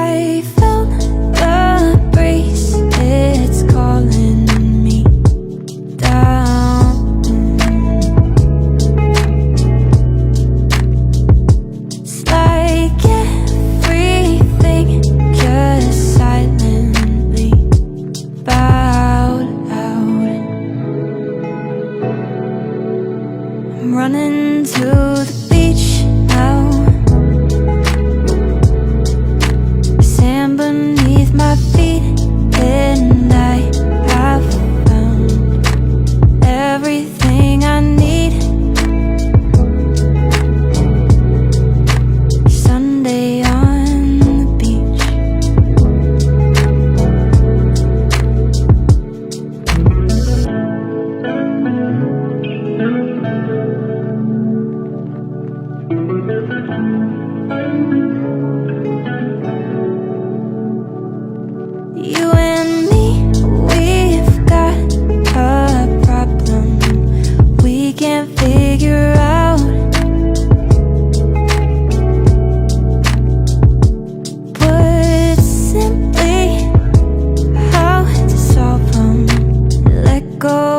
I felt the breeze, it's calling me down. It's like everything just silently bowed out. I'm running to the beach now, sand beneath my feet, and I have found everything I need. Sunday on the beach. You and me, we've got a problem we can't figure out. Put simply, how to solve them, let go.